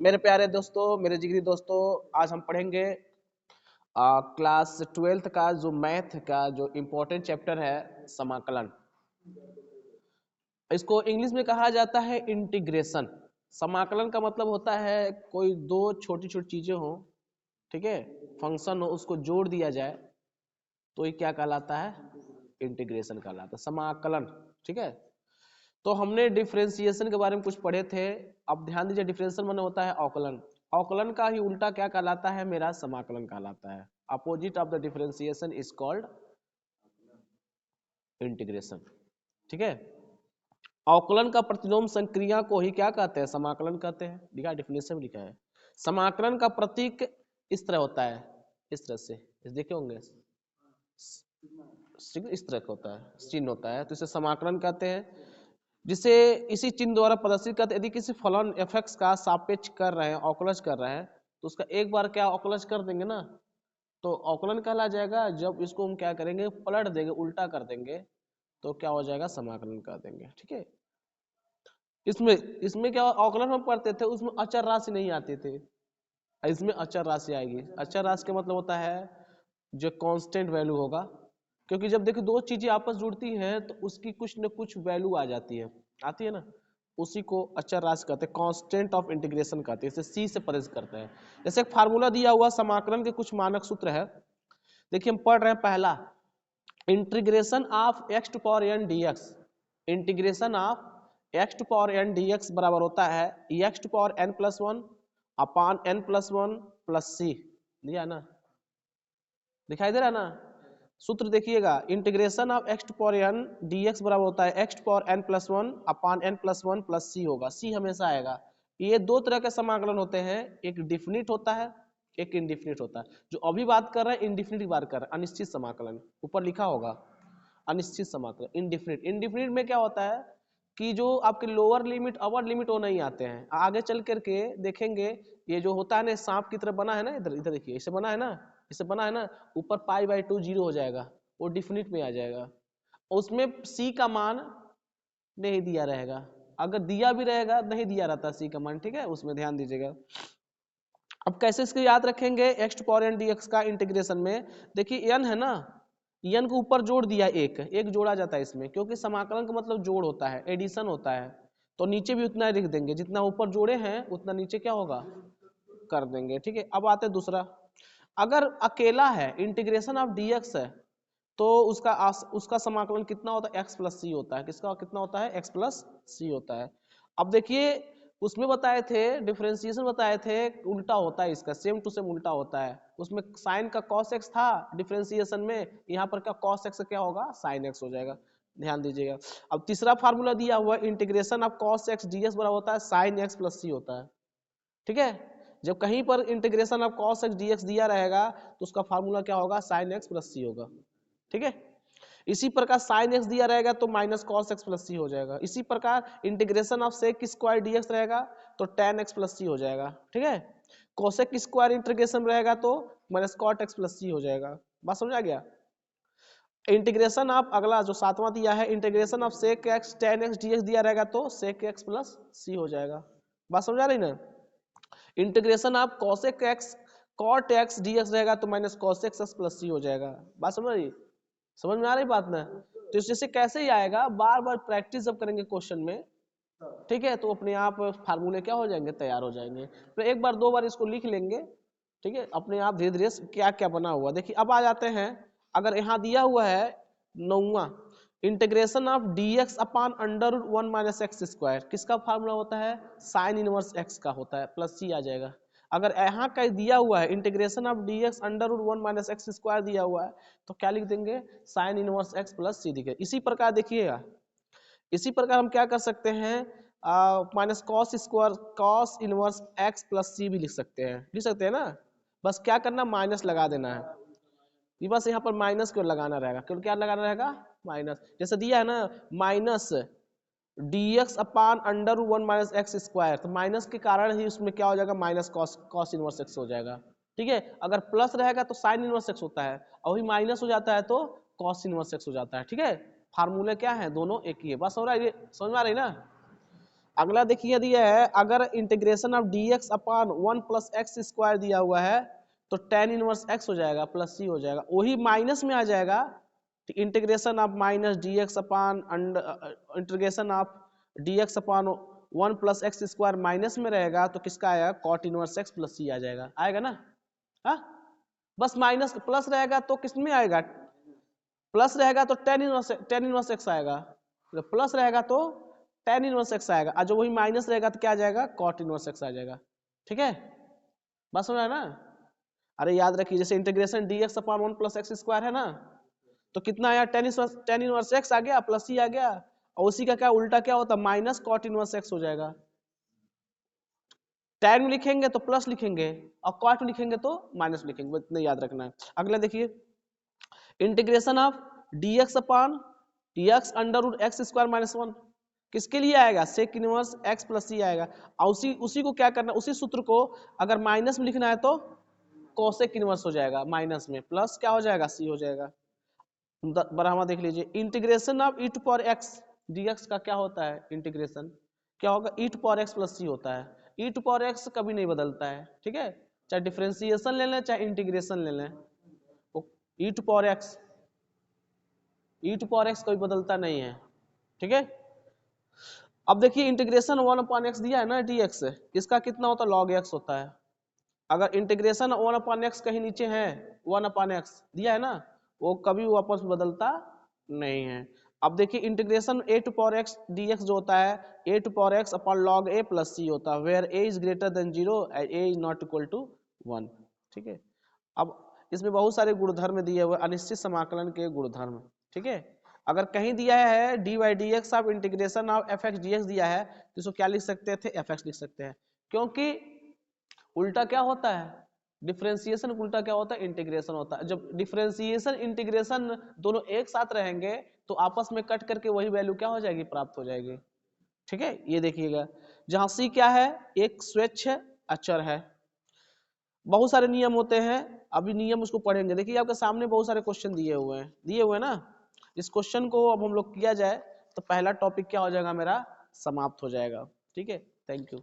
मेरे प्यारे दोस्तों, मेरे जिगरी दोस्तों, आज हम पढ़ेंगे क्लास 12th का जो मैथ का जो इम्पोर्टेंट चैप्टर है समाकलन। इसको इंग्लिश में कहा जाता है इंटीग्रेशन। समाकलन का मतलब होता है कोई दो छोटी छोटी चीजें हो, ठीक है, फंक्शन हो, उसको जोड़ दिया जाए तो ये क्या कहलाता है? इंटीग्रेशन कहलाता है, समाकलन। ठीक है, तो हमने डिफरेंशिएशन के बारे में कुछ पढ़े थे। अब ध्यान दीजिए, डिफरेंशिएशन माने होता है अवकलन। अवकलन का ही उल्टा क्या कहलाता है? मेरा समाकलन कहलाता है। Opposite of the differentiation is called integration. ठीक है, अवकलन का प्रतिलोम संक्रिया को ही क्या कहते हैं? समाकलन कहते हैं। लिखा डिफिनेशन में लिखा है। समाकलन का प्रतीक इस तरह होता है, इस तरह से, इस देखे होंगे, इस तरह का होता है, चिन्ह होता है, तो इसे समाकलन कहते हैं। जिसे इसी चिन्ह द्वारा प्रदर्शित करते, यदि किसी फलन एफ का सापेक्ष कर रहे हैं, अवकलज कर रहे हैं, तो उसका एक बार क्या अवकलज कर देंगे ना, तो अवकलन कहला जाएगा। जब इसको हम क्या करेंगे, पलट देंगे, उल्टा कर देंगे, तो क्या हो जाएगा? समाकलन कर देंगे। ठीक है, इसमें इसमें क्या अवकलन हम पढ़ते थे, उसमें अचर राशि नहीं आते थे, इसमें अचर राशि आएगी। अचर राशि का मतलब होता है जो कांस्टेंट वैल्यू होगा, क्योंकि जब देखो दो चीजें आपस जुड़ती हैं तो उसकी कुछ न कुछ वैल्यू आ जाती है, आती है ना, उसी को अचर राशि कहते हैं, कांस्टेंट ऑफ इंटीग्रेशन कहते हैं। इसे सी से प्रदर्शित करते हैं। जैसे एक फार्मूला दिया हुआ समाकलन के कुछ मानक सूत्र है, देखिए हम पढ़ रहे हैं। पहला, integration of x to power n d x. Integration of x to power n d x बराबर होता है x to power n plus one upon n plus one plus C. दिया ना, दिखाई दे रहा है ना? सूत्र देखिएगा, integration of x to power n d x बराबर होता है x to power n plus one upon n plus one plus C होगा। सी हमेशा आएगा। ये दो तरह के समाकलन होते हैं, एक डिफिनिट होता है, एक इनडिफिनिट होता है। जो अभी बात कर रहे हैं इनडिफिनिट की बात कर रहे हैं, अनिश्चित समाकलन, ऊपर लिखा होगा अनिश्चित समाकलन। इनडिफिनिट, इनडिफिनिट में क्या होता है कि जो आपके लोअर लिमिट अपर लिमिट वो नहीं आते हैं। आगे चल करके देखेंगे, ये जो होता है ना सांप की तरह बना है ना, इधर इधर देखिए, इसे बना है ना, इसे बना है ना, ऊपर पाई बाई 2 जीरो हो जाएगा, वो डिफिनिट में आ जाएगा। उसमें सी का मान नहीं दिया रहेगा, अगर दिया भी रहेगा नहीं दिया रहता सी का मान। ठीक है, उसमें ध्यान दीजिएगा। अब कैसे इसको याद रखेंगे? X to power n d x का इंटीग्रेशन में देखिए एन है ना, एन को ऊपर जोड़ दिया, एक एक जोड़ा जाता है इसमें, क्योंकि समाकलन का मतलब जोड़ होता है, एडिशन होता है। तो नीचे भी उतना ही लिख देंगे, जितना ऊपर जोड़े हैं उतना नीचे क्या होगा, कर देंगे। ठीक है, अब आते हैं दूसरा। अगर अकेला है, इंटीग्रेशन ऑफ डी एक्स है, तो उसका समाकलन कितना होता है? एक्स प्लस सी होता है। किसका कितना होता है? एक्स प्लस सी होता है। अब देखिए उसमें बताए थे, डिफरेंशिएशन बताए थे, उल्टा होता है इसका, सेम टू सेम उल्टा होता है। उसमें साइन का कॉस एक्स था डिफरेंशिएशन में, यहाँ पर क्या कॉस एक्स क्या होगा? साइन एक्स हो जाएगा। ध्यान दीजिएगा। अब तीसरा फार्मूला दिया हुआ integration of cos x D x बराबर होता है साइन एक्स प्लस सी होता है। ठीक है, जब कहीं पर integration of cos x D x दिया रहेगा तो उसका फार्मूला क्या होगा? साइन एक्स प्लस सी होगा। ठीक है, इसी प्रकार साइन एक्स दिया रहेगा तो minus cos x plus c हो जाएगा। इसी प्रकार integration of sec square dx रहेगा तो tan एक्स प्लस सी हो जाएगा। ठीक है, कोसेक स्क्वायर इंटीग्रेशन रहेगा तो minus cot x plus c हो जाएगा। बात समझ आ गया? इंटीग्रेशन ऑफ अगला जो सातवां दिया है, integration of sec x tan x dx दिया रहेगा तो सेक एक्स प्लस सी हो जाएगा। बात समझ आ रही ना? Integration of cosec x cot x dx रहेगा तो minus cos x plus c हो जाएगा। बात समझ रही? समझ में आ रही बात ना? तो इससे कैसे ही आएगा, बार बार प्रैक्टिस जब करेंगे क्वेश्चन में, ठीक है, तो अपने आप फार्मूले क्या हो जाएंगे? तैयार हो जाएंगे। तो एक बार दो बार इसको लिख लेंगे, ठीक है, अपने आप धीरे धीरे क्या क्या बना हुआ। देखिए अब आ जाते हैं, अगर यहाँ दिया हुआ है 9वां, integration of d x upon under root 1 minus x square, किसका फार्मूला होता है? साइन इनवर्स एक्स का होता है, प्लस सी आ जाएगा। अगर यहाँ का दिया हुआ है integration of d x under root 1 minus x square दिया हुआ है, तो क्या लिख देंगे? Sine inverse x plus c दिखे। इसी प्रकार देखिएगा, इसी प्रकार हम क्या कर सकते हैं, minus cos square cos inverse x plus c भी लिख सकते हैं ना। बस क्या करना, माइनस लगा देना है। ये बस यहाँ पर माइनस क्यों लगाना रहेगा? क्यों क्या लगाना रहेगा? माइनस। जैसे दिया है ना, minus D x upon under 1 minus x square, तो माइनस के कारण ही उसमें क्या हो जाएगा? Minus cos cos inverse x हो जाएगा। ठीक है, अगर प्लस रहेगा तो साइन इनवर्स एक्स होता है, और वही माइनस हो जाता है तो कॉस इनवर्स एक्स हो जाता है। ठीक है, फार्मूले क्या है? दोनों एक ही है। बस हो रहा है, समझ में आ रही ना? अगला देखिए दिया है, अगर integration of dx upon 1 plus x square दिया हुआ है तो tan इनवर्स x हो जाएगा प्लस c हो जाएगा, वही माइनस में आ जाएगा। Integration of minus dx upon integration of dx upon 1 plus x square minus में रहेगा तो किसका आएगा, cot inverse x plus c आ जाएगा, आएगा ना। हाँ बस माइनस प्लस रहेगा तो किस में आएगा, प्लस रहेगा तो tan इनवर्स x आएगा, प्लस रहेगा तो tan इनवर्स x आएगा, और जो वही माइनस रहेगा तो क्या आ जाएगा, cot इनवर्स x आ जाएगा। ठीक है, बस समझ रहा है ना। अरे याद रखिए जैसे integration dx upon 1 plus x square है ना, तो कितना आया, tan इनवर्स x आ गया प्लस c आ गया, और उसी का क्या उल्टा क्या होता है, माइनस cot इनवर्स x हो जाएगा। tan लिखेंगे तो प्लस लिखेंगे और cot लिखेंगे तो माइनस लिखेंगे, इतना याद रखना है। अगला देखिए, integration of dx upon dx under root x square minus 1 किसके लिए आएगा, sec inverse x plus c आएगा, और उसी को क्या करना, उसी सूत्र को अगर माइनस में लिखना है तो कोसेक इनवर्स हो जाएगा, माइनस में प्लस क्या हो जाएगा, सी हो जाएगा। बराबर देख लीजिए, integration of e to power x dx का क्या होता है, इंटीग्रेशन क्या होगा, e to power x plus c होता है, e टू पावर x कभी नहीं बदलता है। ठीक है, चाहे डिफरेंशिएशन ले लें चाहे इंटीग्रेशन ले लें, e टू पावर x कोई बदलता नहीं है। ठीक है, अब देखिए इंटीग्रेशन 1 अपॉन एक्स दिया है ना dx, इसका कितना होता है, log x होता है। अगर इंटीग्रेशन 1 अपॉन एक्स कहीं नीचे है, 1 अपॉन एक्स दिया है ना, वो कभी आपस में बदलता नहीं है। अब देखिए integration a to power x dx जो होता है, a to power x upon log a plus c होता है, where a is greater than 0 and a is not equal to 1। ठीक है, अब इसमें बहुत सारे गुणधर्म दिए हुए, अनिश्चित समाकलन के गुणधर्म। ठीक है, अगर कहीं दिया है dy dx of integration of fx dx दिया है तो इसको क्या लिख सकते थे, fx लिख सकते हैं, क्योंकि उल्टा क्या होता है, डिफरेंशिएशन उल्टा क्या होता है, इंटीग्रेशन होता है। जब डिफरेंशिएशन इंटीग्रेशन दोनों एक साथ रहेंगे तो आपस में कट करके वही वैल्यू क्या हो जाएगी, प्राप्त हो जाएगी। ठीक है, ये देखिएगा, जहां सी क्या है, एक स्वच्छ अचर है, बहुत सारे नियम होते हैं, अभी नियम उसको पढ़ेंगे। देखिए आपके सामने बहुत सारे क्वेश्चन दिए हुए ना, इस क्वेश्चन को अब हम लोग किया जाए तो पहला टॉपिक क्या हो जाएगा मेरा, समाप्त हो जाएगा। ठीक है, थैंक यू।